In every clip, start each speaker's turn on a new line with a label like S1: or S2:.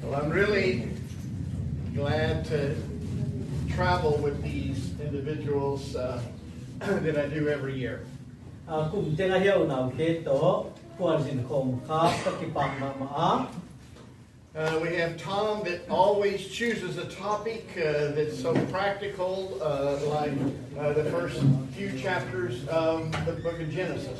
S1: Well, I'm really glad to travel with these individuals that I do every year.
S2: Cùng tên ai hiểu nào kết tổ quan diện không khác các cái bằng mà
S1: We have Tom that always chooses a topic that's so practical, like the first few chapters of the book of Genesis.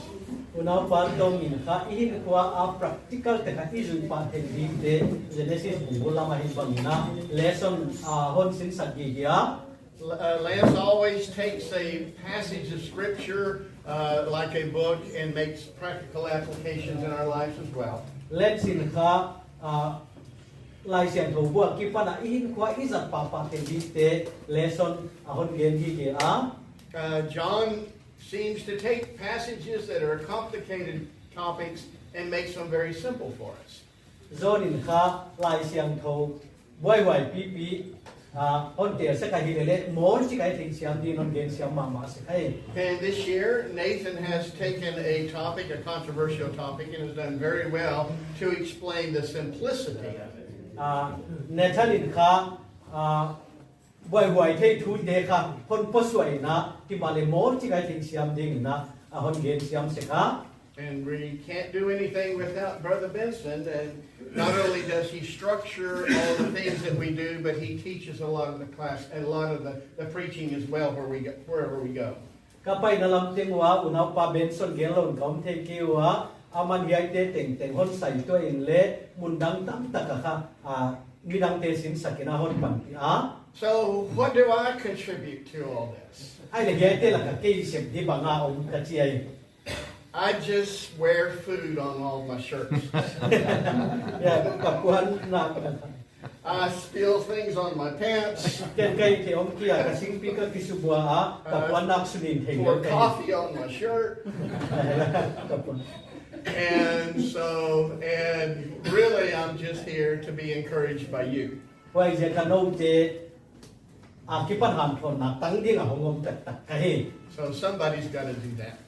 S2: Unau pan tong in kha in kwa practical te kha izui pa the di te Genesis bula ma hin bangina lesson hon sin sagi ya.
S1: Lance always takes a passage of scripture like a book and makes practical applications in our lives as well.
S2: Let's in kha lai sian tho bua ki pa na in kwa izat pa pa te di te lesson hon gen gi ke
S1: John seems to take passages that are complicated topics and makes them very simple for us.
S2: Zon in kha lai sian tho wai wai pi pi on te sa ka hi le mon chi kai thing siam din on gen siam ma se kai.
S1: And this year Nathan has taken a topic, a controversial topic, and has done very well to explain the simplicity of it.
S2: Nathan in kha wai thei thu de kha hon po suai na ti ma le mon chi kai thing siam ding na hon gen siam se kha.
S1: And we can't do anything without Brother Benson. And not only does he structure all the things that we do, but he teaches a lot of the class and a lot of the preaching as well wherever we go.
S2: Kapai na lam ting wa unau pa Benson gen lon kom the ki wa aman yai te teng hon sai to in le mun dang tam ta kha mi dang te sin sakina hon pan ti
S1: So what do I contribute to all this?
S2: ai le yai te la ka ke sep di banga om ka chi ai.
S1: I just wear food on all my shirts.
S2: Ya ka kuan na
S1: I spill things on my pants.
S2: ken kai te om kia ka sing pi ka kisubwa ka kuan nak sunin thei
S1: Pour coffee on my shirt. And really I'm just here to be encouraged by you.
S2: Wai je ka no te ki pan han thon na tang ding a hongom tak tak ka he.
S1: So somebody's got to do that.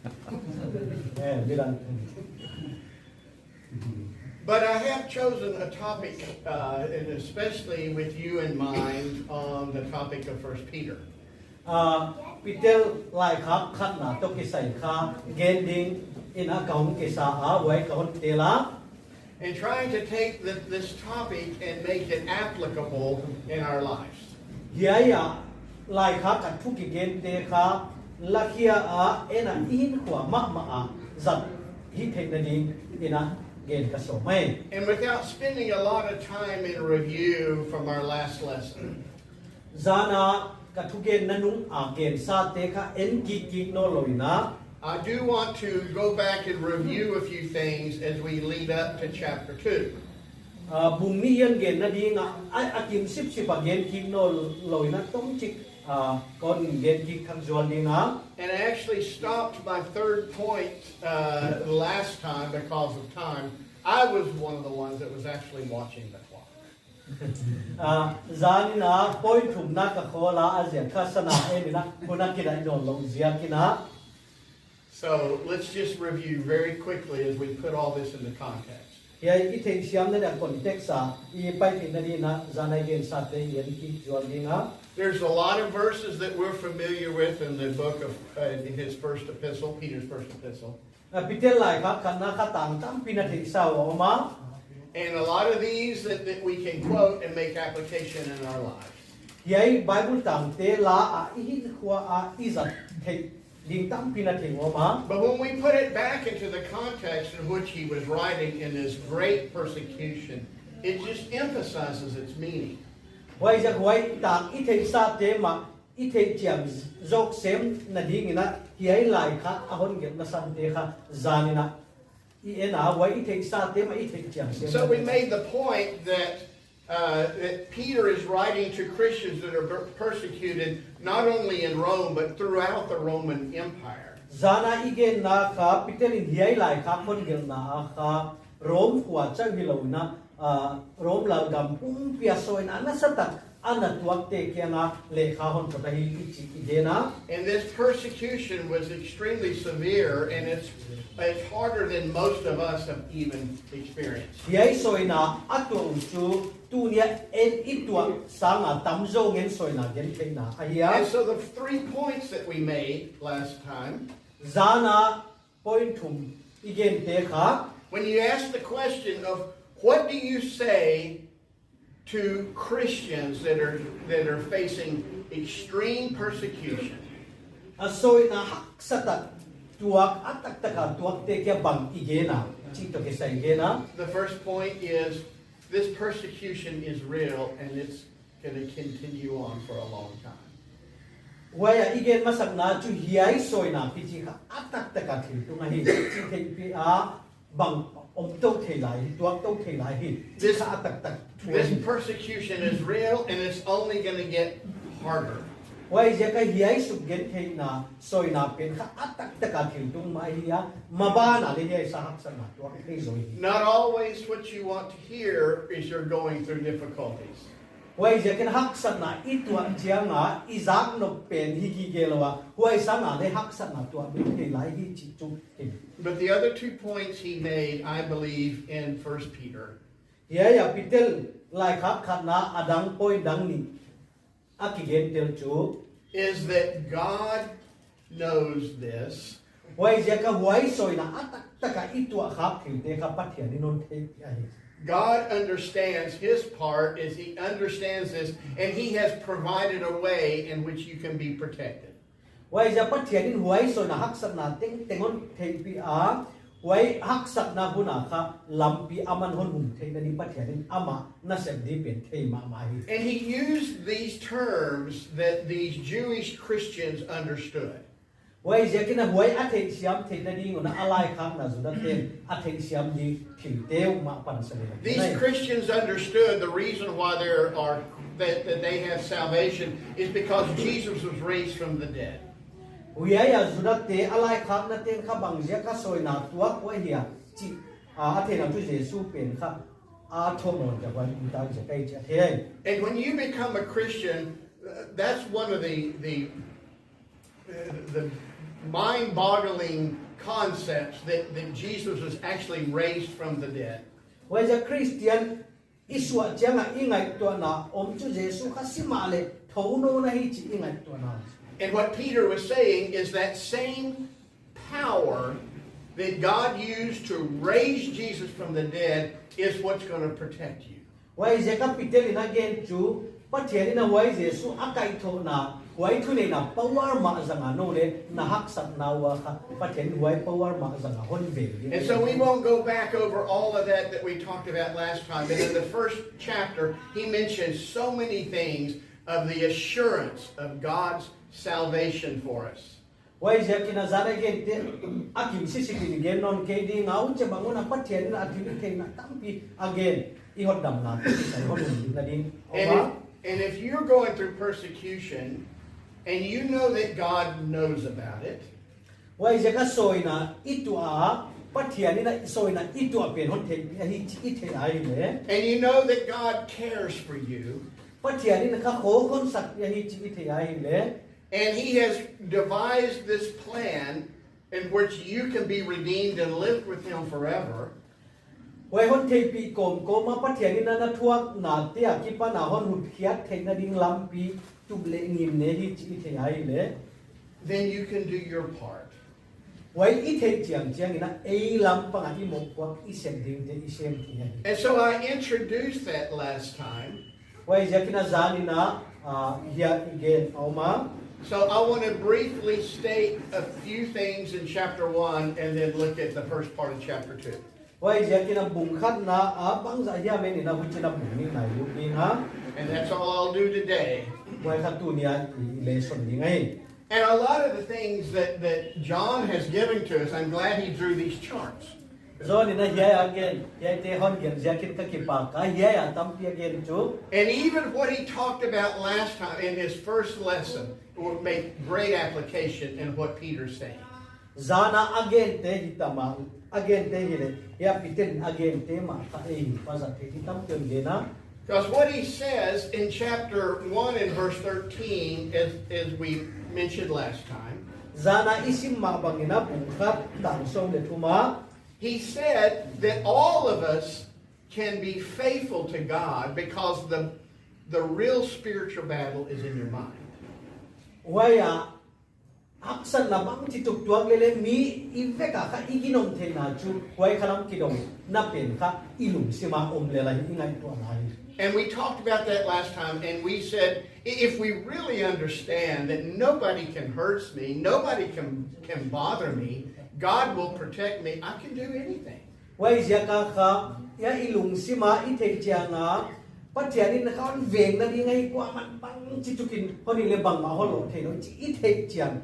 S1: But I have chosen a topic, and especially with you in mind, on the topic of 1 Peter.
S2: Peter lai khap khat na to ki sai kha gending in account ke sa wai ka hon te la.
S1: And trying to take this topic and make it applicable in our lives.
S2: Ya lai khap ka thu ki gen te kha lakia ena in kwa ma zat hi theng na ding ina gen ka so mai.
S1: And without spending a lot of time in review from our last lesson,
S2: Zana ka thu gen nanung gen sa te kha en ki no loina.
S1: I do want to go back and review a few things as we lead up to chapter 2.
S2: Bung ni yan gen na ding akim sip gen ki no loina tong chik kon gen ki khang zol ding
S1: And I actually stopped my third point last time because of time. I was one of the ones that was actually watching the clock.
S2: Zanina point thum na ka khola azian khasana emina kuna kida don lo zia kina.
S1: So let's just review very quickly as we put all this into context.
S2: Ya itheng siam na context I pai tin na dina zanai gen sa te yan ki zol ding
S1: There's a lot of verses that we're familiar with in the book of his first epistle, Peter's first epistle.
S2: Peter lai kha kana kha tang tam pinathing sa oma.
S1: And a lot of these that we can quote and make application in our lives.
S2: Yai Bible tang te la hin khwa izat thei ding tam pinathing oma.
S1: But when we put it back into the context in which he was writing in this great persecution, it just emphasizes its meaning.
S2: Wai jak wai tang ithei sa te ma ithei chiam jok sem na ding ina hiai lai kha ahon get na san te kha zanina ina wai ithei sa te ma ithei chiam sem.
S1: So we made the point that that Peter is writing to Christians that are persecuted not only in Rome but throughout the Roman Empire.
S2: Zana igen na kha Peter in hiai lai kha kon gel na kha Rome kwa cha hilona Rome la gam pum pia soin ana satak anatuak te kianga le kha hon kota hi ichi igena.
S1: And this persecution was extremely severe, and it's harder than most of us have even experienced.
S2: Hiai soina atu chu tunia en itua sanga tamzo ngen soina gen keina
S1: And
S2: ahia
S1: so the 3 points that we made last time,
S2: zana point thum igen te kha
S1: when you ask the question of what do you say to Christians that are facing extreme persecution,
S2: asoina haksata tuak atak taka tuak te kya bang igena chi to ke sai igena.
S1: the first point is this persecution is real and it's going to continue on for a long time.
S2: Waya igen masak na chu hiai soina pichi kha atak taka thil tu ngahi chi thei pi a bang om to thei lai tuak to thei lai hi chi kha atak tak
S1: This persecution is real and it's only going to get harder.
S2: Wai je ka hiai suk gen thei na soina pen kha atak taka thil tu mai hi mabana le hiai sa hak sa na tuak thei zoi hi.
S1: Not always what you want to hear is you're going through difficulties.
S2: Wai je ken hak sa na itwa chianga izak no pen hi ki gelawa wai sa na le hak sa na tuak bi thei lai hi chi chu hi.
S1: But the other 2 points he made, I believe, in 1 Peter,
S2: Hiai ya pitel lai khak khat na adang poi dang ni akigen tel chu
S1: is that God knows this,
S2: wai je ka wai soina atak taka itwa khap thil te ka pathian ni non thei hi.
S1: God understands his part is he understands this and he has provided a way in which you can be protected.
S2: Wai ja pathian in wai soina hak sat na teng tengon thei pi a wai hak sat na huna kha lampi aman hon hum thei na ni pathian in ama na sep di pen thei ma ma hi.
S1: And he used these terms that these Jewish Christians understood.
S2: Wai je kina wai a thei siam thei na ni ngona alai khang na zu da ten a thei siam di thil teu ma pan sa le.
S1: These Christians understood the reason why there are that they have salvation is because Jesus was raised from the dead.
S2: Uya ya zu da te alai khang na ten kha bang je ka soina tuak wa hi chi a thei na tu Jesu pen kha a thom no ja wan ta je kai je thei.
S1: And when you become a Christian, that's one of the mind-boggling concepts that Jesus was actually raised from the dead.
S2: Wai ja Christian iswa changa ingai to na om chu Jesu kha simale thono na hi chi ingai to na.
S1: And what Peter was saying is that same power that God used to raise Jesus from the dead is what's going to protect you.
S2: Wai je ka pitel na gen chu pathian na wai Jesu akai tho na wai thu ne na power ma zanga no le na hak sat na wa kha pathian wai power ma zanga hon ve.
S1: And so we won't go back over all of that we talked about last time. But in the first chapter, he mentions so many things of the assurance of God's salvation for us.
S2: Wai je kina zara gen te akim sisikin gen non ke di ngau che bangona pathian na atim ke na tampi again I hot dam na sai hon na din.
S1: And if you're going through persecution and you know that God knows about it,
S2: wai je ka soina itua pathian na soina itua pen hon the hi chi the ai le
S1: and you know that God cares for you,
S2: pathian na ka ko kon sak ya hi chi the ai le
S1: and he has devised this plan in which you can be redeemed and live with him forever.
S2: wai hon the pi kom ko ma pathian na thuak na te a ki pa na hon hut khiat the na ding lam pi tu le ngim ne hi chi the ai le
S1: then you can do your part.
S2: wai I the chiang chiang na ei lam pa ngi mo ko I sem ding te I sem thi ai.
S1: And so I introduced that last time.
S2: Wai je kina zani na here again oma.
S1: So I want to briefly state a few things in chapter 1 and then look at the first part of chapter 2.
S2: Wai je kina bung khat na bang za ya me ni na hu china bung ni na yu ni ha.
S1: And that's all I'll do today.
S2: Wai khat tu ni a lesson ni ngai.
S1: And a lot of the things that John has given to us, I'm glad he drew these charts.
S2: So ni na ya again ya te hon gen ja kin ka ki pa ka ya tam pi again chu.
S1: And even what he talked about last time in his first lesson will make great application in what Peter's saying.
S2: Zana again te hitama again te hile ya pitin again te ma ka ei pa za te hitam ken ge na
S1: Because what he says in chapter 1 and verse 13, as we mentioned last time,
S2: Zana isim mabangina bungkat tang som le tuma.
S1: he said that all of us can be faithful to God because the real spiritual battle is in your mind.
S2: Waya aksan na bang tituk tuang lele mi iveka ka iginom te na chu wai khalam kidong na pen ka ilum sima lela ingai to lai.
S1: And we talked about that last time, and we said, if we really understand that nobody can hurt me, nobody can bother me, God will protect me, I can do anything.
S2: Wai zaka ka ya ilung sima ite chianga patianin na kaon veng na di ngai kwa man bang chitukin honi le bang ma holo the no ite chiang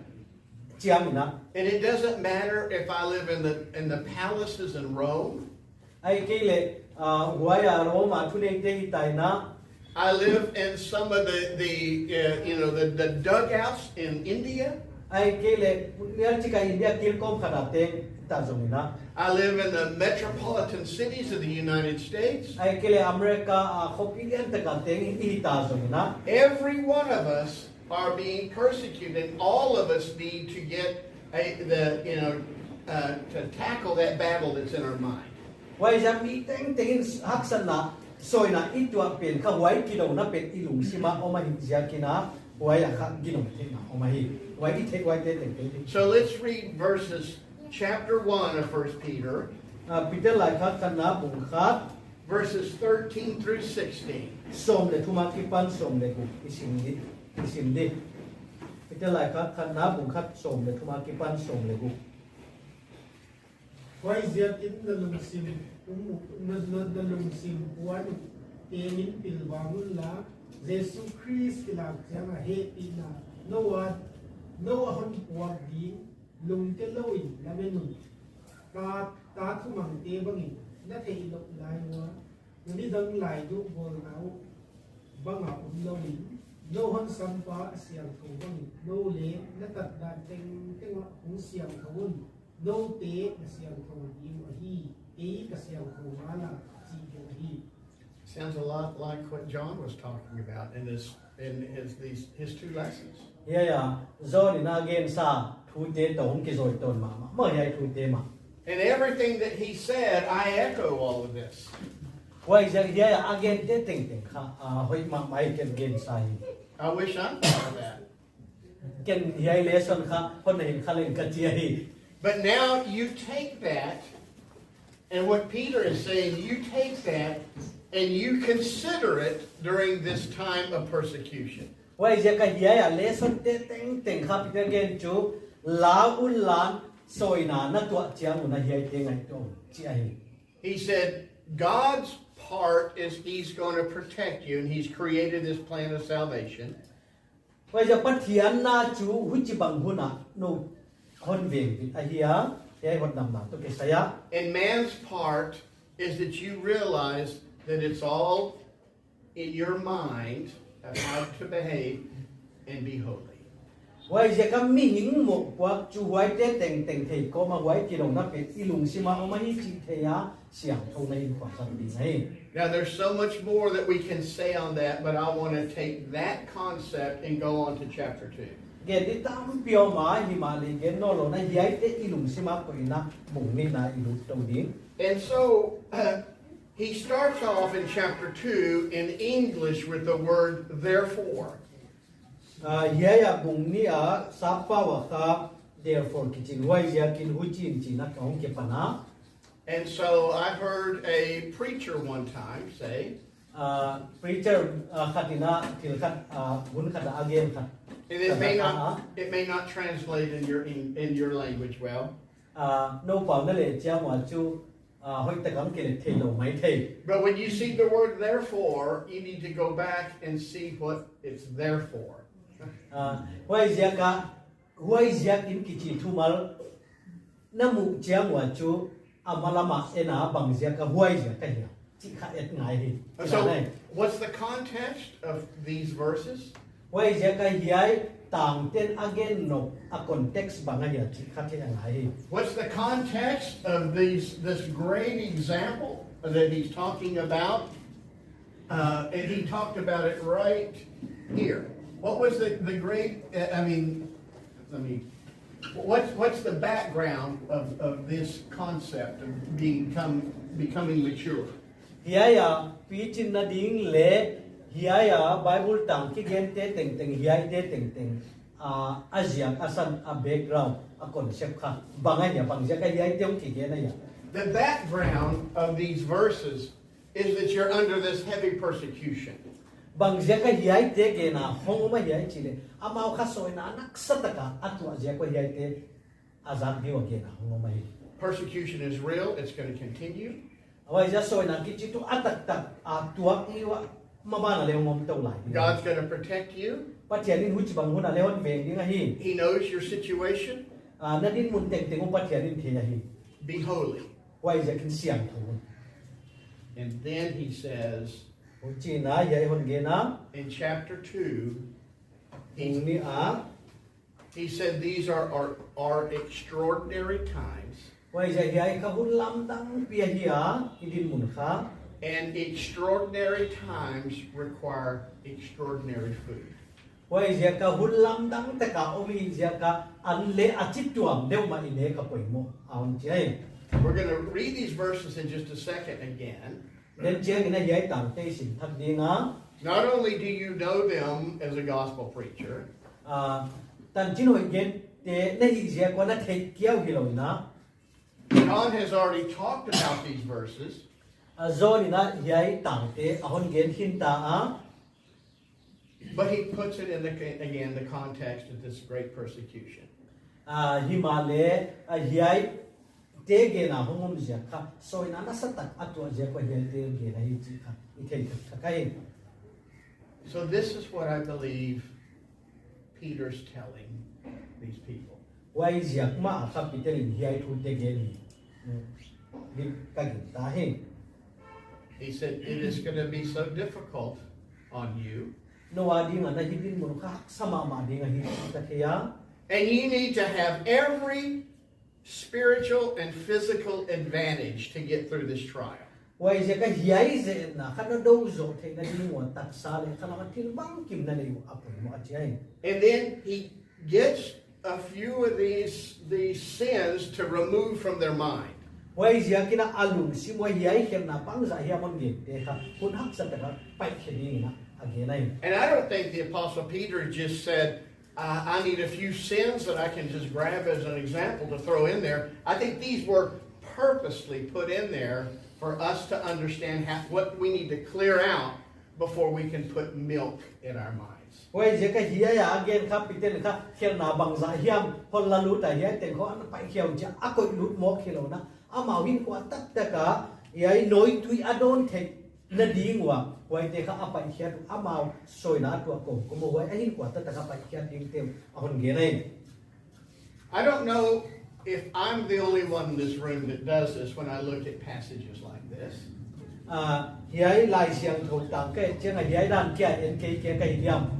S2: chiang na.
S1: And it doesn't matter if I live in the palaces in Rome.
S2: Ai kele waya Roma tuneng te itai na.
S1: I live in some of the dugouts in India.
S2: Ai kele niar chika India kilkom khadate ta zomina.
S1: I live in the metropolitan cities of the United States.
S2: Ai kele America khopilian ta kateng i ta zomina.
S1: Every one of us are being persecuted, and all of us need to get to tackle that battle that's in our mind.
S2: Wai jam mi teng teng haksan na soi na itwa pen ka wai kidong na pen ilung sima o mahi kina wai ka ginom te na o mahi wai ite wai te teng teng.
S1: So let's read verses chapter 1 of 1 Peter,
S2: Peter lai ka kana bung khat
S1: verses 13 through 16.
S2: som le thuma ki pan som le ku isim di. Peter lai ka kana bung khat som le thuma ki pan som le ku.
S3: Why is that in the lumsim one in Pilvamula, Jesu Christ Kilakjana Hetina, no one, no one what the Lumteloin, Lamenun, Tatumang Ebony, not a look like Nidang Lai do go now, Banga Umlowin, no one sampa Siang Kowang, no lay, not that thing, Siang Kowun. No te kasiyang kawin ahi, kasiyang kawala si.
S1: Sounds a lot like what John was talking about in his two lessons.
S2: Yeah. Zon in again sa thu te tong ki zoi ton ma yai thu te ma.
S1: And everything that he said, I echo all of this.
S2: Wai ja yeah again te teng kha hoi ma mai ken gen sai.
S1: I wish I'm part of that.
S2: Ken yai lesson kha hon nei khalen ka chi hi.
S1: But now you take that, and what Peter is saying, you take that and you consider it during this time of persecution.
S2: Wai ja ka yeah lesson te teng kha Peter gen chu la ulan soina na tua chiang na yai te ngai to chi hi.
S1: He said, God's part is he's going to protect you, and he's created this plan of salvation.
S2: Wai ja pathian na chu hu chi bang huna no hon veng a hiya yai hon nam na to ke saya.
S1: And man's part is that you realize that it's all in your mind of how to behave and be holy.
S2: Wai ja ka mi ning mo kwa chu wai te teng thei ko ma wai ki long na pe ilung sima o ma hi chi the ya siang thong nei kwa san di nei.
S1: Now there's so much more that we can say on that, but I want to take that concept and go on to chapter 2.
S2: Gen di tam pio ma hi ma li gen no lo na yai te ilung sima ko ina mong ni na ilu to ding.
S1: And so he starts off in chapter 2 in English with the word therefore.
S2: Ya bung ni a sa pa wa ka therefore ki chin wai ja kin hu chin chi na kong ke pana.
S1: And so I heard a preacher one time say,
S2: Preacher khatina til khat bun khat again khat.
S1: and it may not translate in your language well.
S2: No pa na le cha wa chu hoi ta kam ke le thei lo mai thei.
S1: But when you see the word therefore, you need to go back and see what it's there for.
S2: Wai zia in ki chi thu mal na mu chiang wa chu amalama ena bang zia ka wai zia ka hi chi kha et ngai hi.
S1: So what's the context of these verses?
S2: Wai zia ka hiai tang ten again no a context bang ya chi kha the ngai hi.
S1: What's the context of this great example that he's talking about? And he talked about it right here. What was the great, what's the background of this concept of becoming mature?
S2: Hiaya pichin na ding le hiaya Bible tang ki gen te teng teng hiai te teng teng aziang asan a background a concept kha bangai ya bang ja ka hiai te ki gen na ya.
S1: The background of these verses is that you're under this heavy persecution.
S2: Bang ja ka hiai te ge na hong ma hiai chi le amao kha soi na nak sataka atwa ja ko hiai te azam di wa ge na hong ma hi.
S1: Persecution is real, it's going to continue.
S2: Awai ja soi na ki chi tu atak tak atwa iwa mama na le ngom tau lai.
S1: God's going to protect you.
S2: Pathianin hu chi bang hu na le hon meng ding a hi.
S1: He knows your situation.
S2: Na din mun teng teng pathianin the ya hi.
S1: Be holy.
S2: Wai ja kin siang thu.
S1: And then he says
S2: Chi na yai hon ge na
S1: in chapter 2,
S2: ing ni a
S1: he said these are extraordinary times,
S2: wai ja yai ka hun lam dang pia hi a idin mun kha
S1: and extraordinary times require extraordinary food.
S2: wai ja ka hun lam dang ta ka omi ja ka an le a chit tuam deu ma ine ka poi mo aun chai
S1: We're going to read these verses in just a second again.
S2: den cheng ina yai tang te sin thak ding a
S1: Not only do you know them as a gospel preacher,
S2: tan chin hoi gen te na hi ja ko na thei kiau hi lo na
S1: John has already talked about these verses,
S2: zo ni na yai tang te a hon gen hin ta a
S1: but he puts it in the context of this great persecution.
S2: hi ma le yai te ge na hongom ja kha soi na na satak atwa ja ko hel te ge na hi chi kha I thei thak kai
S1: So this is what I believe Peter's telling these people.
S2: wai ja ma kha pitel hi ai thu te ge ni ka gi ta he
S1: He said, it is going to be so difficult on you,
S2: no wa ding na hi din mo kha sama ma ding hi ta ke ya
S1: and you need to have every spiritual and physical advantage to get through this trial.
S2: wai ja ka hi ai ze na kha no do zo the na ding mo tak sa le kha na til bang kim na le apo mo a chai
S1: And then he gets a few of these sins to remove from their mind.
S2: wai ja kina alung si mo hi ai kem na pang za hi mon ge te kha kun hak sa ta pai khe ding na again ai
S1: And I don't think the Apostle Peter just said, I need a few sins that I can just grab as an example to throw in there. I think these were purposely put in there for us to understand what we need to clear out before we can put milk in our minds.
S2: wai je ka hiya ya again kha piten kha khel na bang za hiam hol la lu ta hiya ten kho an pai khiau ja akoi lut mo khilo na ama win ko tak ta ka yai noi tui adon the na ding wa wai te kha apai khia ama soi na tu ko mo wai ahin ko ta ka pai khia ding tem ahon ge nei
S1: I don't know if I'm the only one in this room that does this when I look at passages like this.
S2: hiai lai siang tho tang ke cheng hiai dan kya en ke ka hiam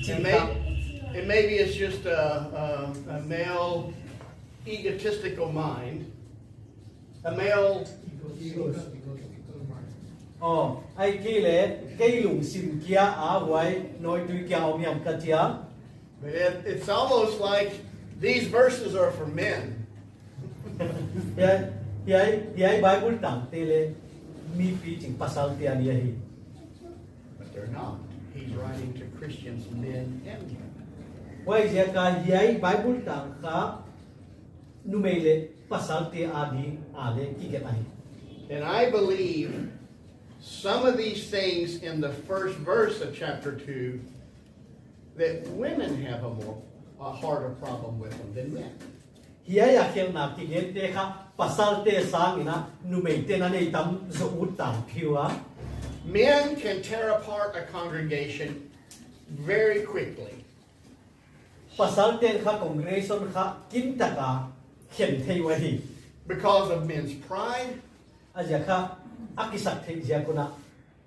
S1: And maybe it's just a male egotistical mind, a male.
S2: ai ki le ke lung sim kia a wai noi tui kya om yam ka tia
S1: But it's almost like these verses are for men.
S2: hiai Bible tang te le mi pi ching pasal tia ni hi
S1: But they're not. He's writing to Christians, men and women.
S2: wai je ka hiai Bible tang ka nu me le pasal te adi ale ki ke ai
S1: And I believe some of these things in the first verse of chapter 2 that women have a harder problem with them than men.
S2: hiai ya khel na ki gen te kha pasal te sang ina nu me te na nei tam zo ut tang phiwa
S1: Men can tear apart a congregation very quickly.
S2: pasal te kha congregation kha kin ta ka khen thei wa hi
S1: Because of men's pride,
S2: aja kha akisak thei ja kuna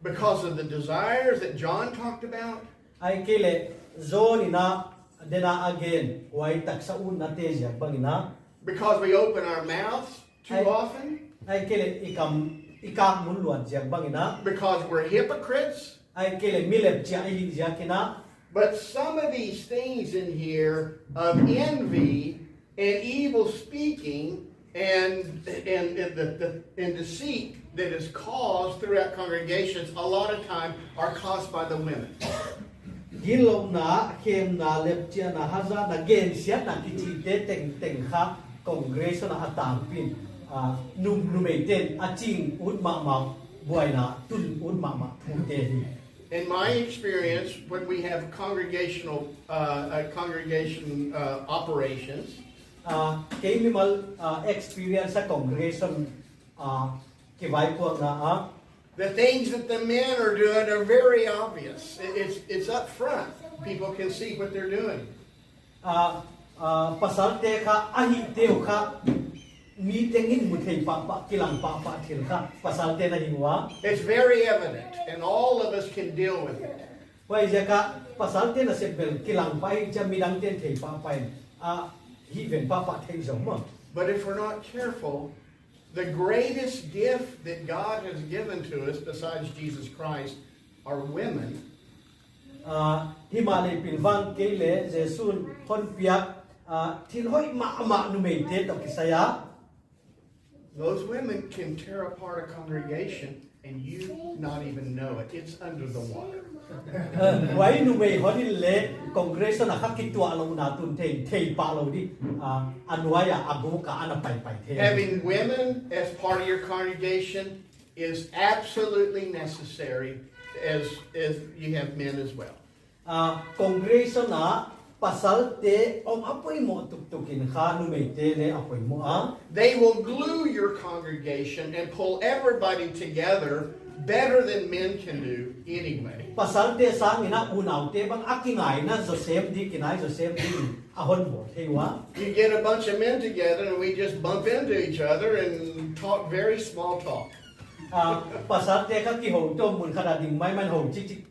S1: because of the desires that John talked about,
S2: ai kele zone ina dena again wai taksa un na te ja bangina
S1: because we open our mouths too often,
S2: ai kele ikam ikak mun luan jiang bangina
S1: because we're hypocrites.
S2: ai kele milep chia ai li jia kina
S1: But some of these things in here of envy and evil speaking and deceit that is caused throughout congregations, a lot of time are caused by the women.
S2: gilom na kem na lep chia na haza na gen siat na kichi te teng kha congregation na atang pin num ten aching ut ma ma buai na tun ut ma ma thun te hi.
S1: In my experience, when we have congregation operations,
S2: Kay mimal experience sa congregation kivay po na
S1: the things that the men are doing are very obvious. It's up front. People can see what they're doing.
S2: pasal te ka ahi teo ka meeting in muthei pa kilang pa thil ka pasal te na hiwa
S1: It's very evident, and all of us can deal with it.
S2: wai ja ka pasal te na sebel kilang pa ja midang ten thei pa hi ven pa thei zo mo.
S1: But if we're not careful, the greatest gift that God has given to us, besides Jesus Christ, are women.
S2: Himale pilvan kele jesun hon piak thil hoi ma nu mei te to kisaya
S1: Those women can tear apart a congregation and you not even know it. It's under the water.
S2: wai nu mei hodil le congression na hakitwa lo na tun thei pa lo di anwaya ago ka ana pai the.
S1: Having women as part of your congregation is absolutely necessary as you have men as well.
S2: Congression na pasal te apoy mo tuktukin ka nu mei te le apoy mo
S1: They will glue your congregation and pull everybody together better than men can do anyway.
S2: pasal te sang ina unaw te bang akingai na Joseph di ahon mo theiwa.
S1: You get a bunch of men together and we just bump into each other and talk very small talk.
S2: Pasal te ka ki ho to mun khada ding mai man ho chik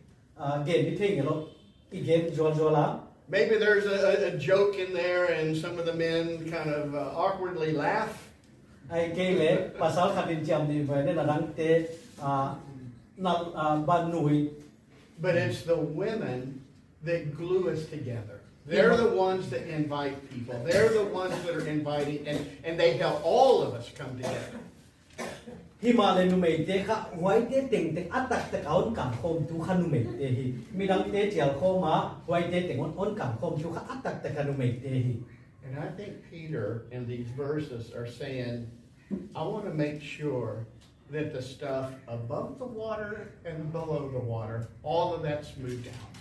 S2: gen ni thing lo igen jola
S1: Maybe there's a joke in there and some of the men kind of awkwardly laugh.
S2: ai kele pasal khadin cham ni vai ne na dang te na ban nui
S1: But it's the women that glue us together. They're the ones that invite people. They're the ones that are inviting, and they help all of us come together.
S2: Himale nu mei te ka wai te teng atak te kaun kam khom tu khanu mei te hi midang te chial khoma wai te teng on kam khom tu kha atak te khanu mei te hi.
S1: And I think Peter in these verses are saying, I want to make sure that the stuff above the water and below the water, all of that's moved out.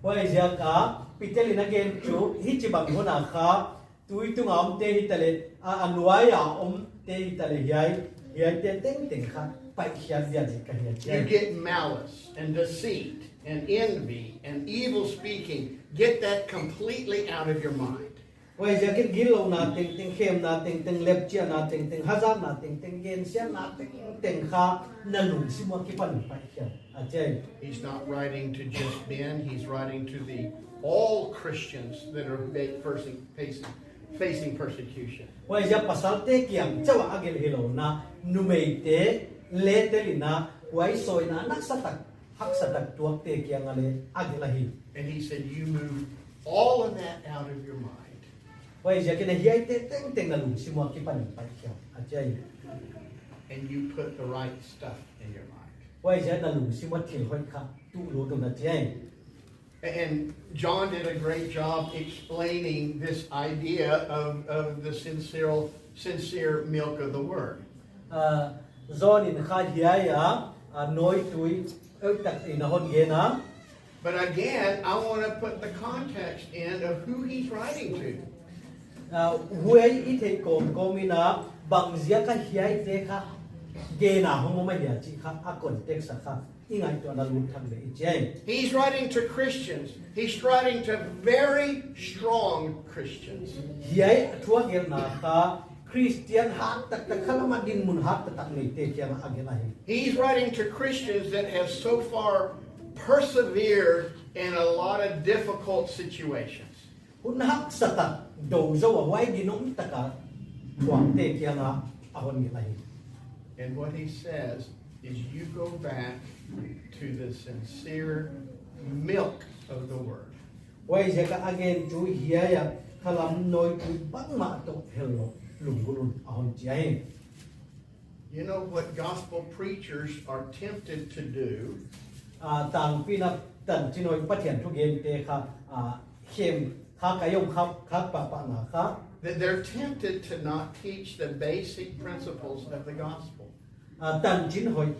S2: Wai ja ka piteli na gen chu hi chi bang hona kha tui tu ngam te hi tale anuaya te hi tale hiai te teng kha pai hian dia ji ka
S1: You
S2: hian.
S1: get malice and deceit and envy and evil speaking. Get that completely out of your mind.
S2: Wai ja ken gilo na teng khem na teng lep chia na teng hazam na teng gen sia na teng kha na lung si mo ki pan pai hian. Ajai.
S1: He's not writing to just men. He's writing to the all Christians that are facing persecution.
S2: Wai ja pasal te kiam chawa agel hilo na numei te le te lina wai soi na nak satak hak satak tuak te kiang ale agelahi.
S1: And he said, you move all of that out of your mind.
S2: Wai ja kena hiai te teng na lung si mo ki pan pai hian. Ajai.
S1: And you put the right stuff in your mind.
S2: Wai ja na lung si mo thil hoi kha tu lo tu na jai.
S1: And John did a great job explaining this idea of the sincere milk of the word.
S2: Zon in kha hiai noi tui tak in hon ge na.
S1: But again, I want to put the context in of who he's writing to.
S2: Huai I te kom ina bang zia ka hiai te kha ge na hong ma ya chi kha a context kha ingai to na lu tham le jai.
S1: He's writing to Christians. He's writing to very strong Christians.
S2: Hiai thua gel na kha Christian hat tak khalama din mun hat tak nei te kya ma agela hi.
S1: He's writing to Christians that have so far persevered in a lot of difficult situations.
S2: Un hak sata do zo wai ginom taka tuang te kya na ahon gela hi.
S1: And what he says back to the sincere milk of the word.
S2: Why is it again to here kalam noi to bangma to hello lungulun ahon jai.
S1: You know what gospel preachers are tempted to do?
S2: Tang pina tan chinoi pathian thu gen te kha khem kha kayom kha pa na kha.
S1: That they're tempted to not teach the basic principles of the gospel.
S2: Tan chin hoi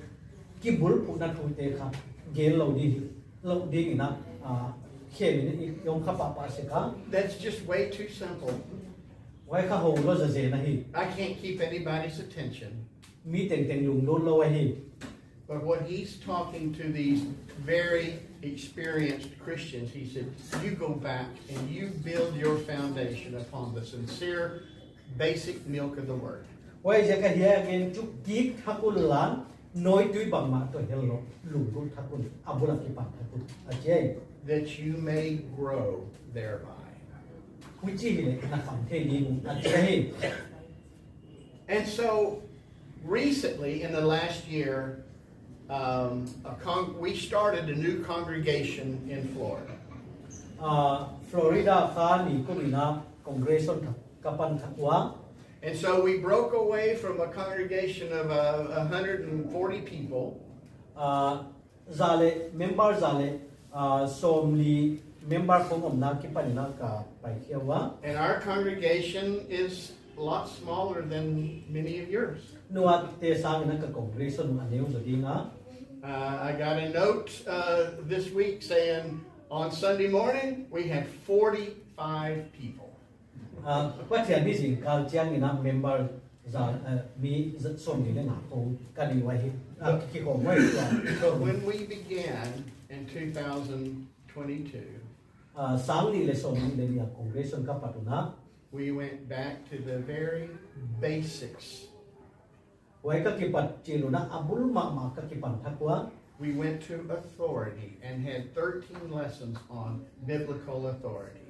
S2: ki bul pu na thu te kha gen lo di na khem ni yom kha pa se kha.
S1: That's just way too simple.
S2: Why kha ho lo za ze na hi.
S1: I can't keep anybody's attention.
S2: Mi teng lung lo lo hi.
S1: But what he's talking to these very experienced Christians, he said, you go back and you build your foundation upon the sincere, basic milk of the word.
S2: Why is it here again to keep thakul lan noi tui bang ma to hello lungul thakul abula ki pa thakul ajay.
S1: That you may grow thereby. And so, recently, in the last year, we started a new congregation in Florida.
S2: Florida ka ni ko ina congregation kapan thakwa.
S1: And so we broke away from a congregation of 140 people.
S2: Zale member zale somli member ko na ki panina ka pai khiawa.
S1: And our congregation is a lot smaller than many of yours.
S2: Nuat te sang na ka congregation aneu zodina.
S1: I got a note this week saying on Sunday morning we had 45 people.
S2: Pathian ni sing kal chiang ina member za mi somli le na ko kani wa hi ki ko wai
S1: So when we began in 2022,
S2: sang ni le somli le ni congregation ka patuna.
S1: We went back to the very basics.
S2: Wai ka kipat chilu na abul ma ka kipan thakwa.
S1: We went to authority and had 13 lessons on biblical authority.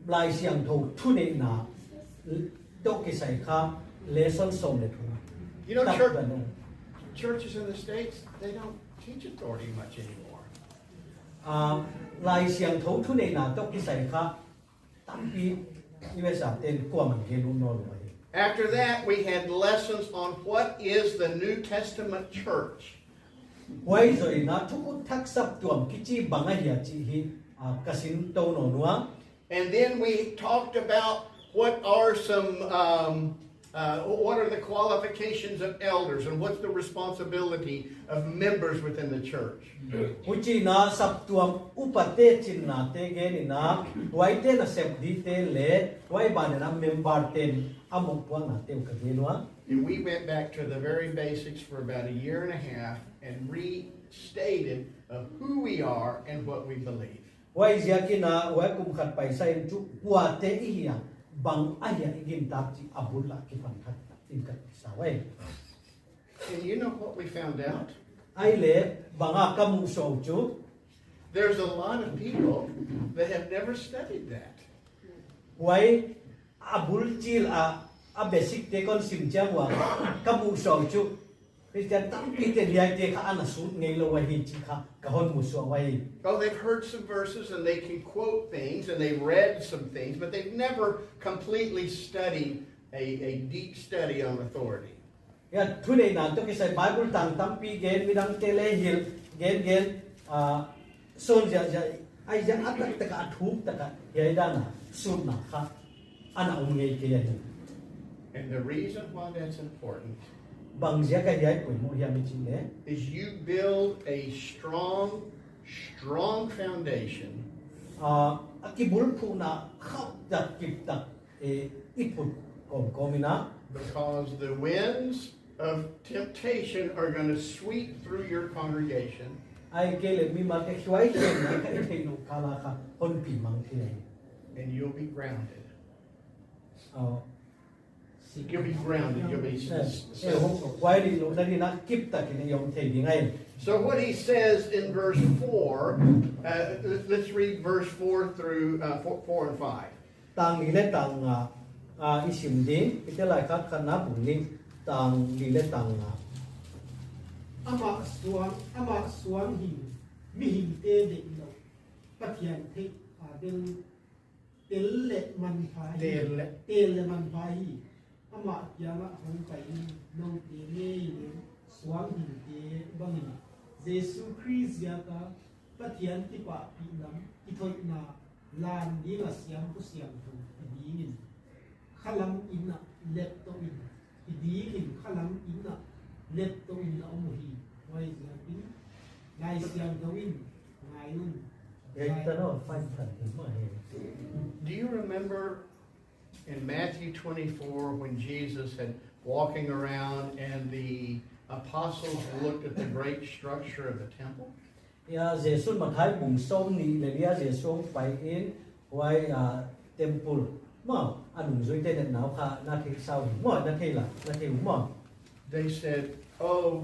S2: Blai siang tho thu ne na to ki sai kha lesson som le thu.
S1: You know, churches in the States, they don't teach authority much anymore.
S2: Lai siang tho thu ne na to ki sai kha tampi USA ten ko man ke lu no lo.
S1: After that, we had lessons on what is the New Testament church.
S2: Wai zoi na thu thak sap tuam ki chi banga hi chi hi kasin to no nuwa.
S1: And then we talked about what are what are the qualifications of elders and what's the responsibility of members within the church.
S2: Uchi na sap tuam upate chin na te ge ni na wai te na sep di te le wai ba na member ten amok puang na te ka ge nuwa.
S1: And we went back to the very basics for about a year and a half and restated of who we are and what we believe.
S2: Wai zia ki na wai kum khat pai sai chu kwa te i ya bang a ya igin tak chi abul la ki pan khat in ka sa wai.
S1: And you know what we found out?
S2: Ai le banga kam so chu
S1: there's a lot of people that have never studied that.
S2: wai abul chil a basic te kon sim chang wa kam so chu Christian tam pi te liai te kha ana su ngei lo wai hi chi kha ka hon mu so wai.
S1: Oh, they've heard some verses and they can quote things and they've read some things, but they've never completely studied a deep study on authority.
S2: Ya thu nei na to ki sai Bible tang tam pi gen midang te le hil gen son ja ai ja at ta ka thu ta ka ye da na sun na kha ana ngei ke ya.
S1: And the reason why that's important
S2: Bang zia ka yai pui mo ya mi chi le
S1: is you build a strong foundation
S2: akibul pu na khau ta kip ta iput komina
S1: because the winds of temptation are going to sweep through your congregation.
S2: ai ke le mi ma ke hwai ke na ka ithei no kala kha hon pi mang the
S1: And you'll be grounded. You'll be grounded. You'll be.
S2: wai di lo na ni na kip ta ke yom thei di ngai.
S1: So what he says in verse 4, let's read verse 4 through 4 and 5.
S2: Tang ni le tang isim din ite lai khat kan na bu ni tang ni le tang
S3: ama suang hi mi hi te de lo pathian the del le man phai tel le man phai ama yang hong kai no te ne suang hi te bang Jesu Christ ya ka pathian ti pa pi lam ti thoi na lan di la siam ku siam tu di ni khalam inna let to in di in khalam inna let to in la mu hi wai ya pi lai siam to in ngai nun
S1: Do you remember in Matthew 24 when Jesus had walking around and the apostles looked at the great structure of the temple?
S2: Ya Jesus mà thấy bùng sông ni le dia Jesus phải in wai temple mà anh dùng tên nào khác na thì sao mà na thì mà
S1: They said, "Oh,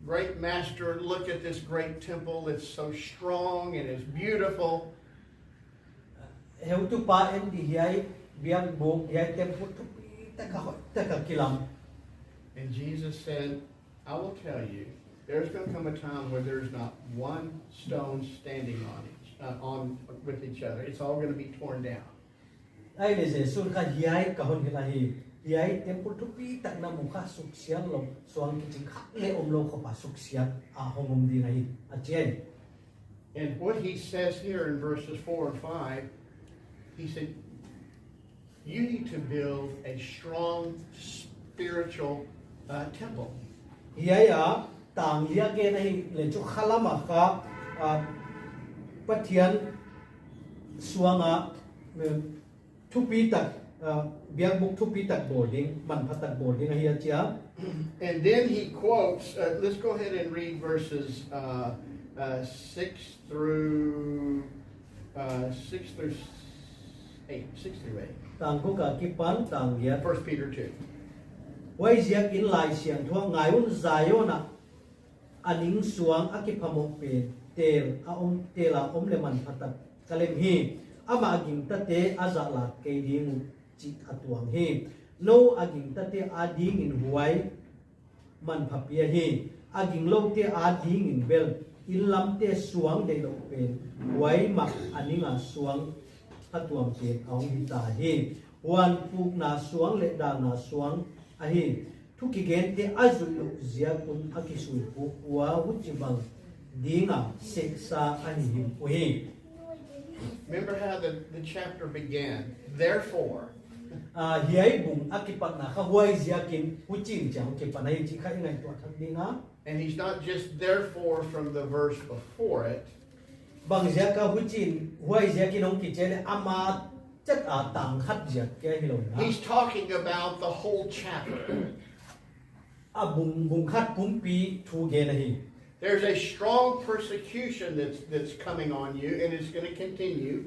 S1: great master, look at this great temple. It's so strong and it's beautiful."
S2: Heu tu pa en di hiai biang buk hiai temple tu ta ka kilam.
S1: And Jesus said, "I will tell you, there's going to come a time where there's not one stone standing on with each other. It's all going to be torn down."
S2: Ai le Jesus ka hiai ka hon ka hi hiai temple tu pi tak na mu kha suk sian lo suang ki khak le lo ko pa suk sian a hongom di nai a chen.
S1: And what he says here in verses 4 and 5, he said, you need to build a strong spiritual temple.
S2: Hiai a tang lia ke nai le chu khalama ka pathian suanga tu pi tak biang buk tu pi tak boarding man phatak boarding hi achia.
S1: And then he quotes, let's go ahead and read verses 6 through 8.
S2: Tang ko ka kipan tang ya
S1: 1 Peter 2.
S2: wai ziak in lai siang thua ngai un zayona aning suang akiphamok pe tel tela le man phatak kalem hi ama aging tate azala ke ding chi atuang hi no aging tate ading in huai man phapia hi aging lo te ading in bel in lam te suang de lo pen huai mak aninga suang atuang pe aung hi ta hi wan puk na suang le da na suang ahi thuki gen te azulu zia kun akisul pu wa wujibang dinga seksa ahi him uhi.
S1: Remember how the chapter began. Therefore,
S2: hiai bung akipat na khawai zia kin huching chang ke panai chi khai ngai to thak dinga.
S1: and he's not just therefore from the verse before it.
S2: Bang zia ka huchin huai zia kin ong ki chele ama chat a tang khat zia ke hi lo na.
S1: He's talking about the whole chapter.
S2: A bung khat pum pi thu ge na hi.
S1: There's a strong persecution that's coming on you, and it's going to continue.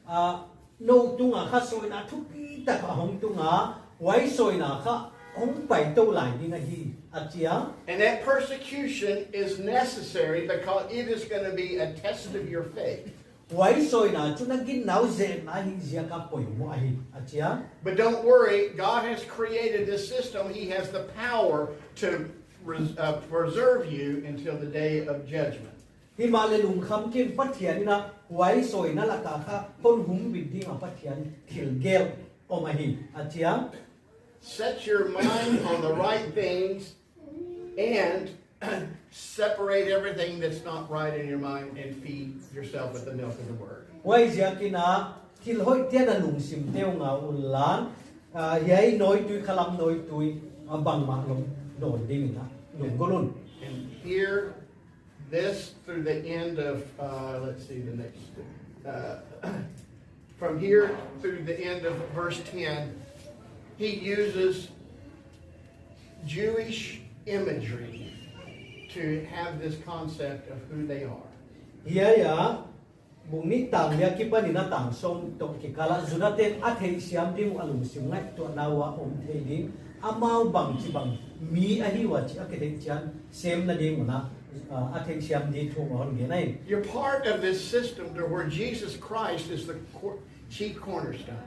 S2: No tunga kha soi na thu pi ta ka hong tunga wai soi na kha hong pai to lai ni na hi achia.
S1: And that persecution is necessary because it is going to be a test of your faith.
S2: Wai soi na chu na gin nau ze na hi zia ka poi mo hi achia.
S1: But don't worry, God has created this system. He has the power to preserve you until the day of judgment.
S2: Hi ma le lung kham kin pathian na wai soi na la ka kha pon hum bi ding a pathian thil gel o ma hi achia.
S1: Set your mind on the right things and separate everything that's not right in your mind and feed yourself with the milk of the word.
S2: Wai zia kina thil hoi tia na lung sim teu nga ulan yai noi tui khalam noi tui bang ma lom noi ding na lung golun.
S1: And here, this through the end of, let's see the next, from here through the end of verse 10, he uses Jewish imagery to have this concept of who they are.
S2: Hiya bung ni tang ya ki pa ni na tang som to ki kala zunaten athei siam ding alung sim ngai to nawa om thei ding amau bang chi bang mi ahi wa chi akethei chan sem na ding na athei siam di thu on ge nai.
S1: You're part of this system to where Jesus Christ is the chief cornerstone.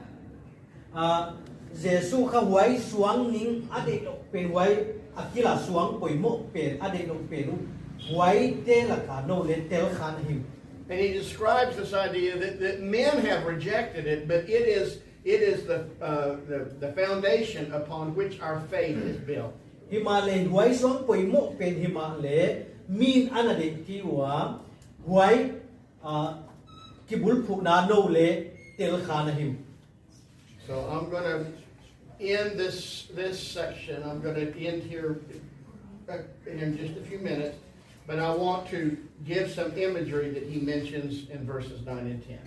S2: Jesu kha wai suang ning ade pen wai akila suang poimo pen ade no penu wai te la ka no le tel khan hiu.
S1: And he describes this idea that men have rejected it, but it is the foundation upon which our faith is built.
S2: Himale wai suang poimo pen himale min anade ki wa wai kibul phu na no le tel khan hiu.
S1: So I'm going to end this section. I'm going to end here in just a few minutes, but I want to give some imagery that he mentions in verses 9 and 10.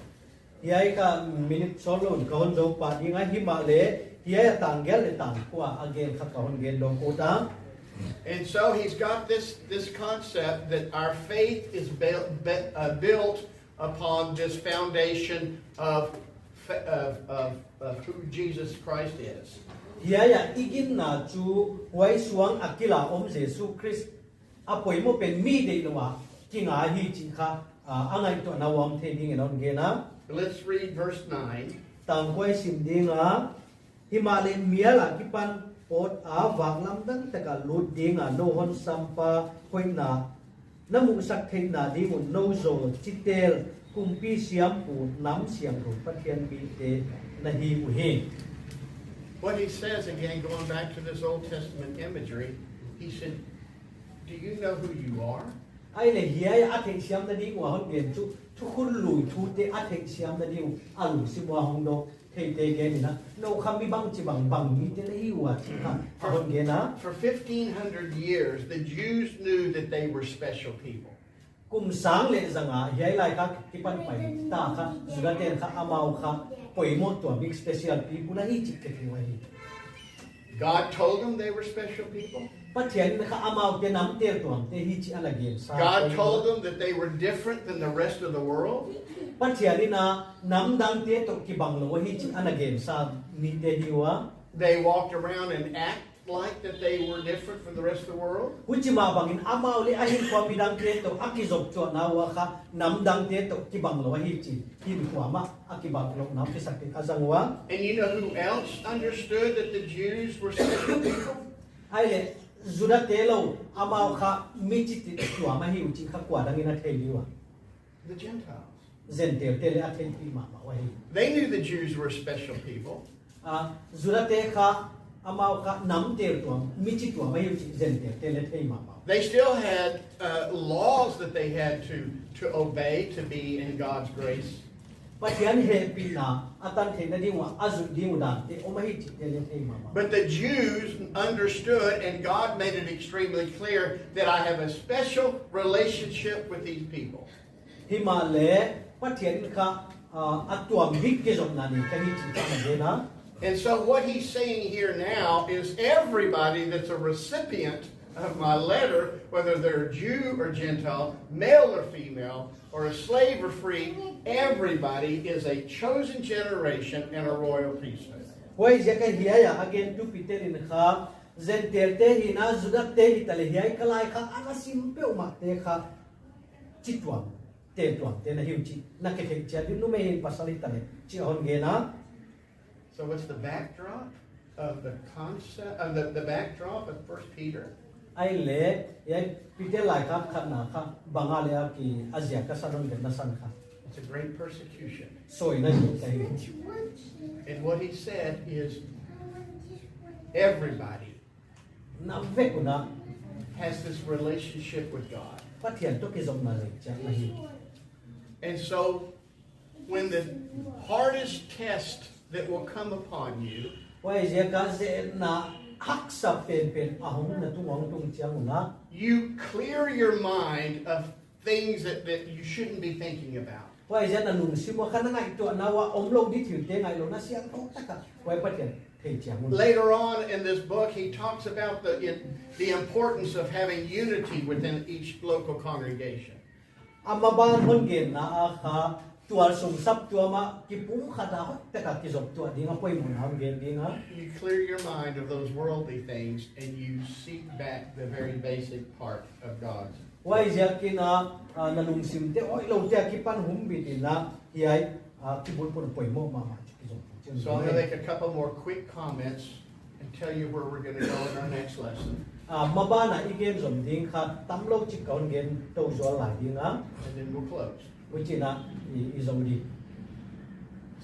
S2: Hiai ka minute solo kahon do pa di nga himale hiai tanggel le tang kwa again ka kahon gen do ko ta.
S1: And so he's got this concept that our faith is built upon this foundation of who Jesus Christ is.
S2: Hiaya igin na chu wai suang akila Jesus Christ apoi mo pen mi de lawa kinga hi chi kha angai to na wam the ding enon ge na.
S1: Let's read verse 9.
S2: Tang kwai sim dinga himale miala kipan pot a wang lam dang taka lut dinga no hon sampa koina namu sak the na di mun no zo chitel kumpi siam pu nam siam ru pathian bi te na hi u hi.
S1: What he says, again, going back to this Old Testament imagery, he said, do you know who you are?
S2: Ai le hiai a thei siam na ding wa hon gen chu thu khun lui thu te a thei siam na ding a lu si wa hong do thei te ge ni na no kham mi bang chi bang mi te le hi wa chi kha a hon ge na.
S1: For 1,500 years, the Jews knew that they were special people.
S2: Kum sang le zanga hiai lai kha ki pan pai ta kha zuga ten kha amau kha poi mo to big special people na hi chi ke thi wa hi.
S1: God told them they were special people.
S2: Pathian kha amau te nam te to te hi chi ala ge sa.
S1: God told them that they were different than the rest of the world.
S2: Pathian na nam dang te to ki bang lo hi chi ala ge sa ni te hi wa.
S1: They walked around and act like that they were different from the rest of the world.
S2: Huchima bangin amaw le ahin kwa midang te to akizop cho na wa kha nam dang te to ki bang lo hi chi hin kwa ma akibang lo nam ki sakti azang wa.
S1: And you know who else understood that the Jews were special people?
S2: Ai le zuda te lo amaw kha mi chi ti kwa ma hi uchi kha kwa dang ina thei li wa.
S1: The Gentiles.
S2: Zen te le a thei ti ma wa hi.
S1: They knew the Jews were special people.
S2: Zuda te kha amaw kha nam te to mi chi to ma hi uchi zen te le thei ma ma.
S1: They still had laws that they had to obey to be in God's grace.
S2: Pathian he pi na atan thei na ding wa azu ding dan te o ma hi chi te le thei ma ma.
S1: But the Jews understood, and God made it extremely clear, that I have a special relationship with these people.
S2: Himale pathian kha atuam big ke jom na ni ka hi chi ta na na.
S1: And so what he's saying here now is everybody that's a recipient of my letter, whether they're Jew or Gentile, male or female, or a slave or free, everybody is a chosen generation and a royal priesthood.
S2: Wai je ka hiya again to Peter in kha zen te hi na zudat te hi tale hiya kalai kha ana simpe ma te kha chitwam te twam te na hiu chi na ke thek cha di nu me hin pasali tale chi hon ge na.
S1: So what's the backdrop of the concept of the backdrop of 1 Peter?
S2: Ai le ya Peter lai kha kha na kha banga le ki azia ka sanon ge na san kha.
S1: It's a great persecution.
S2: So ina hi ka hi.
S1: And what he said is everybody
S2: Na ve ko na
S1: has this relationship with God.
S2: pathian to ke jom na le cha na hi.
S1: And so when the hardest test that will come upon you
S2: Wai je ka ze na hak sa pen ahong na tungong tung chiang na.
S1: you clear your mind of things that you shouldn't be thinking about.
S2: Wai je na nung si mo kana ngai to na wa om lo di thiu te ngai lo na siang to taka. Wai pathian thei chiang mun.
S1: Later on in this book, he talks about the importance of having unity within each local congregation.
S2: Amaban hon gen na a kha tual sum sap tu ma ki pung kha da hot taka ki zop tu ding a poi mun ham gen ding ha.
S1: You clear your mind of those worldly things and you seek back the very basic part of God's.
S2: Wai je ki na na nung sim te oi lo te ki pan hum bi ti na hi ai ki bun pun poi mo ma ma ki zop.
S1: So I'm going to make a couple more quick comments and tell you where we're going to go in our next lesson.
S2: mabana igen zom ding kha tamlo chi kaun gen to zo lai ding a
S1: and then we'll close.
S2: which na I zom di.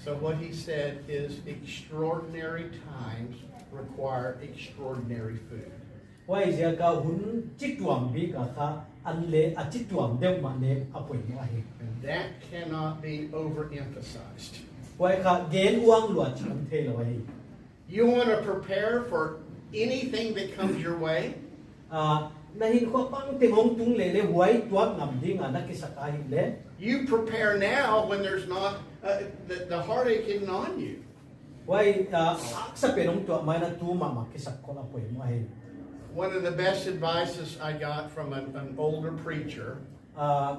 S1: So what he said is extraordinary times require extraordinary food.
S2: Wai zia ka hun chi tuam bi ka kha an le a chi tuam deu ma ne a poi ma hi.
S1: And that cannot be overemphasized.
S2: Wai kha gen uang lua chan the lo hi.
S1: You want to prepare for anything that comes your way?
S2: Na hin ko pang te hong tung le le wai tuam ngam ding a na ki sakai le.
S1: You prepare now when there's not, the heartache isn't on you.
S2: Wai sa penong tu mai na tu ma ma ki sak ko na poi ma hi.
S1: One of the best advices I got from an older preacher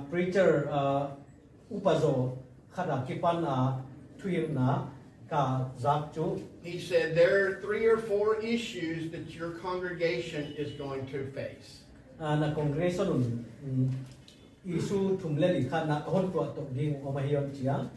S2: Preacher upazo khada ki pan thuim na ka zak chu.
S1: he said there are 3 or 4 issues that your congregation is going to face.
S2: Na congregation isu thumle li khan na hon tu to ding o ma hion chia.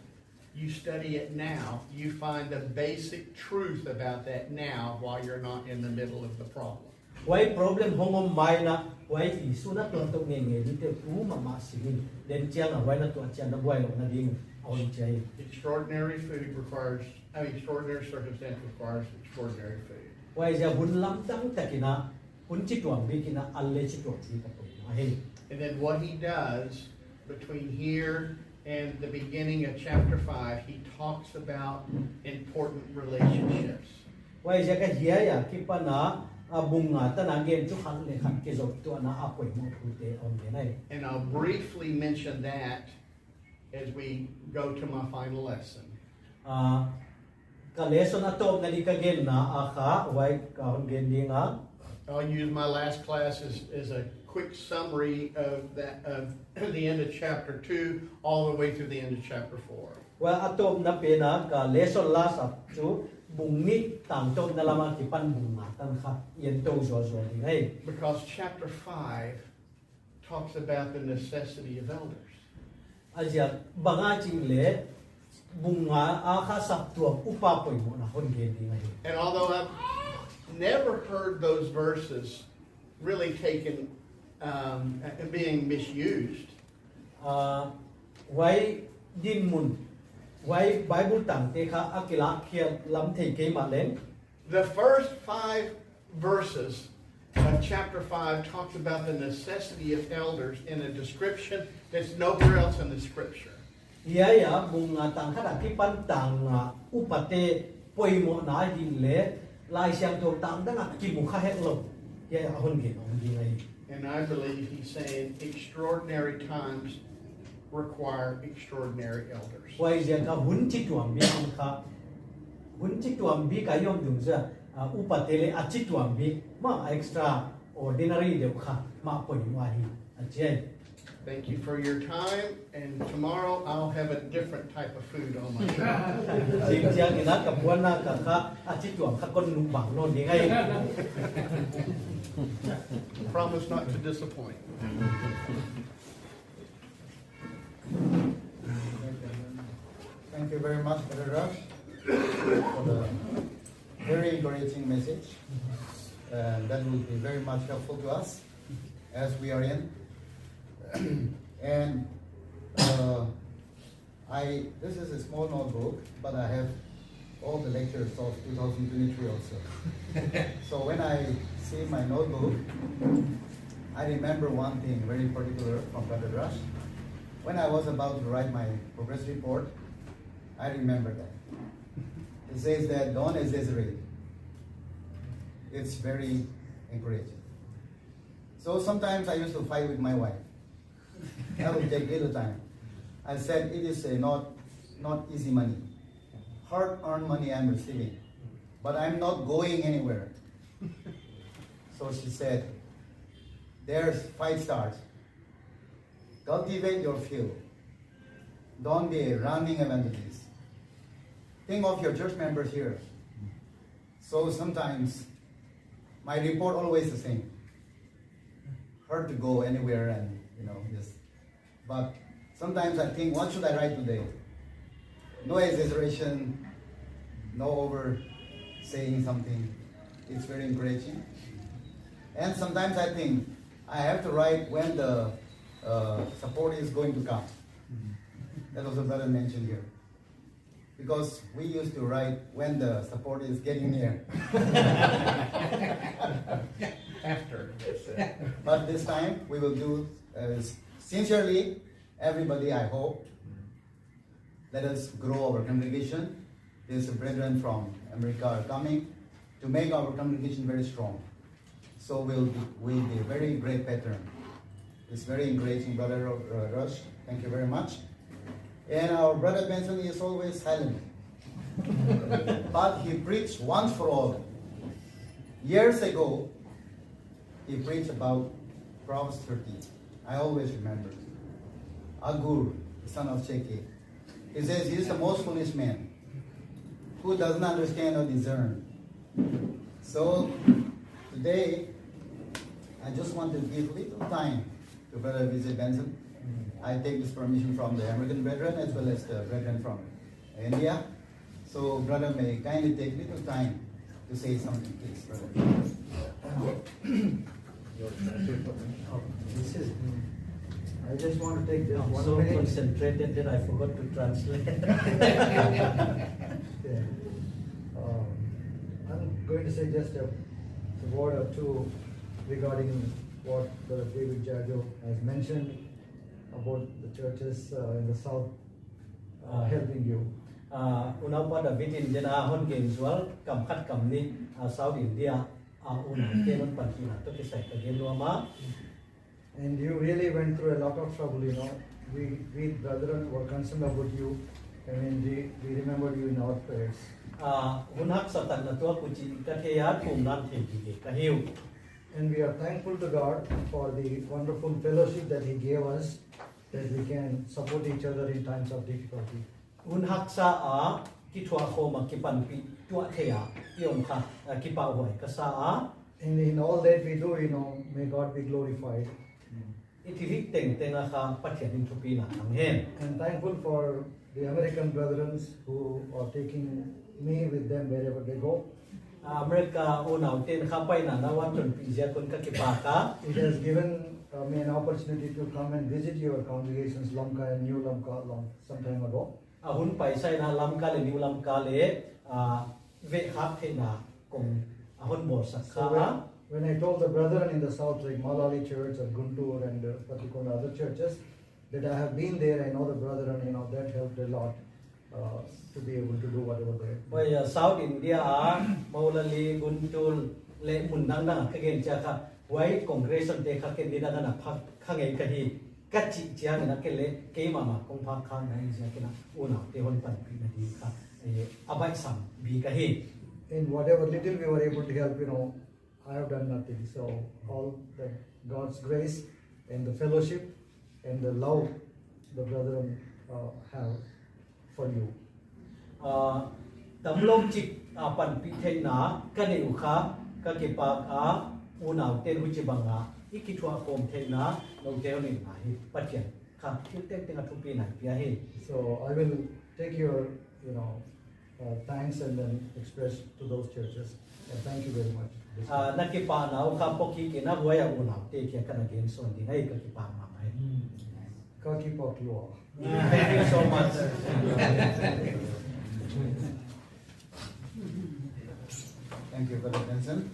S1: You study it now. You find the basic truth about that now while you're not in the middle of the problem.
S2: Why problem hongom mai na why isu na to to nge nge ni te tu ma ma si ni den chiang a why na to chiang na boy lo na ding on chai.
S1: Extraordinary food requires, extraordinary circumstance requires extraordinary food.
S2: Why ja bun lam tang takina hun chi tuam bi kina alle chi tuam bi ka poi ma he.
S1: And then what he does between here and the beginning of chapter 5, he talks about important relationships.
S2: Why ja ka hiya ya ki pa na bunga ta na gen chu khan le khan ke zo to na a poi mo thu te on ge nai.
S1: And I'll briefly mention that as we go to my final lesson.
S2: Ka lesson atom na di ka gen na a kha why ka hon gen ding a.
S1: I'll use my last class as a quick summary of that of the end of chapter 2 all the way through the end of chapter 4.
S2: Well, atom na pe na ka lesson last up chu bung ni tang tom na lama ki pan bung ma tan kha yen to zo zo di ngai.
S1: Because chapter 5 talks about the necessity of elders.
S2: Asia banga ching le bunga a kha sap tuam upa poi mo na hon gen di ngai.
S1: And although I've never heard those verses really taken and being misused,
S2: Why din mun why Bible tang te kha akila khia lam thei ke ma len.
S1: the first 5 verses of chapter 5 talks about the necessity of elders in a description that's nowhere else in the scripture.
S2: Ya ya bunga tang kha ki pan tang upate poi mo na din le lai siang to tang dang ki mu kha het lo. Ya hon gen on di ngai.
S1: And I believe he's saying extraordinary times require extraordinary elders.
S2: Why is ka hun chi tuam bi ang kha hun chi tuam bi ka yom dung za upatele a chi tuam bi ma extra ordinary de kha ma poi mo hi a chen.
S1: Thank you for your time, and tomorrow I'll have a different type of food on my table.
S2: Jing chiang ina ka buan na ka kha a chi tuam kha kon nu bang no di ngai.
S1: Promise not to disappoint.
S4: Thank you very much, Brother Russ, for the very encouraging message. That will be very much helpful to us as we are in. And this is a small notebook, but I have all the lectures of 2023 also. So when I see my notebook, I remember one thing very particular from Brother Russ. When I was about to write my progress report, I remember that. It says that don't exaggerate. It's very encouraging. So sometimes I used to fight with my wife. That would take little time. I said it is not easy money. Hard-earned money I'm receiving, but I'm not going anywhere. So she said, there's 5 stars. Cultivate your field. Don't be a running evangelist. Think of your church members here. So sometimes my report always the same. Hard to go anywhere and just. But sometimes I think, what should I write today? No exaggeration, no over saying something. It's very encouraging. And sometimes I think I have to write when the support is going to come. That was a brother mentioned here. Because we used to write when the support is getting near.
S1: After.
S4: But this time we will do sincerely, everybody, I hope. Let us grow our congregation. These brethren from America are coming to make our congregation very strong. So we'll be a very great pattern. It's very encouraging, Brother Russ. Thank you very much. And our Brother Benson is always silent. But he preached once for all. Years ago, he preached about Proverbs 30. I always remember. Agur, the son of Sheke. He says he is the most foolish man who does not understand or discern. So today, I just want to give little time to Brother Vijay Benson. I take this permission from the American brethren as well as the brethren from India. So brother may kindly take little time to say something, please, brother.
S2: This is.
S5: I just want to take just
S2: I'm
S5: 1
S2: so
S5: minute.
S2: concentrated that I forgot to translate.
S5: Yeah. I'm going to say just a word or two regarding what Brother David Jajo has mentioned about the churches in the south helping you.
S2: Unang pada vitin jena hon game zual kam khat kam ni South India unang tenon pantina to kisai ka game lama.
S5: And you really went through a lot of trouble, you know. We brethren were concerned about you. I mean, we remember you in our prayers.
S2: Unak satan na tua kuchi katheya tum nan thegi ka hiu.
S5: And we are thankful to God for the wonderful fellowship that He gave us, that we can support each other in times of difficulty.
S2: Unhak sa kitwa khoma kipan pi tua theya yom kha kipa hoi ka sa
S5: And in all that we do, you know, may God be glorified.
S2: itirik teng tenga kha pathian thupi na ang hen.
S5: And thankful for the American brethren who are taking me with them wherever they go.
S2: America unaw ten kha pai na nawan chon pi ja kon ka kipa ka.
S5: It has given me an opportunity to come and visit your congregations, Lamka and New Lamka, some time ago.
S2: Ahun pai sai na lam ka le niu lam ka le ve khap the na kong ahun bor sak
S5: So
S2: kha.
S5: when I told the brethren in the south, like Malali Church or Guntur and particular other churches, that I have been there, I know the brethren, you know, that helped a lot to be able to do whatever they.
S2: Oi South India Maulali Guntul le mun nang na ka gen cha kha wai congregation te kha ken dina na phak khangai ka hi ka chi chiang na ke le ke mama kong phak khang na ja ke na una te hon pan pi na di kha abai sam bi ka hi.
S5: In whatever little we were able to help, you know, I have done nothing. So all the God's grace and the fellowship and the love the brethren have for you.
S2: Tamlom chik pan pi the na ka ne u kha ka ke pa ka una te hu chi banga ikithwa kom the na no te ni na hi pathian kha tu te te thu pi na pi hi.
S5: So I will take your, you know, thanks and then express to those churches. And thank you very much.
S2: Nakipa na u kha poki ke na boya una te ke kana gen son di ngai ka ki pa ma mai.
S5: Kaki Pok you all.
S2: Thank you so much.
S4: Thank you, Brother Benson.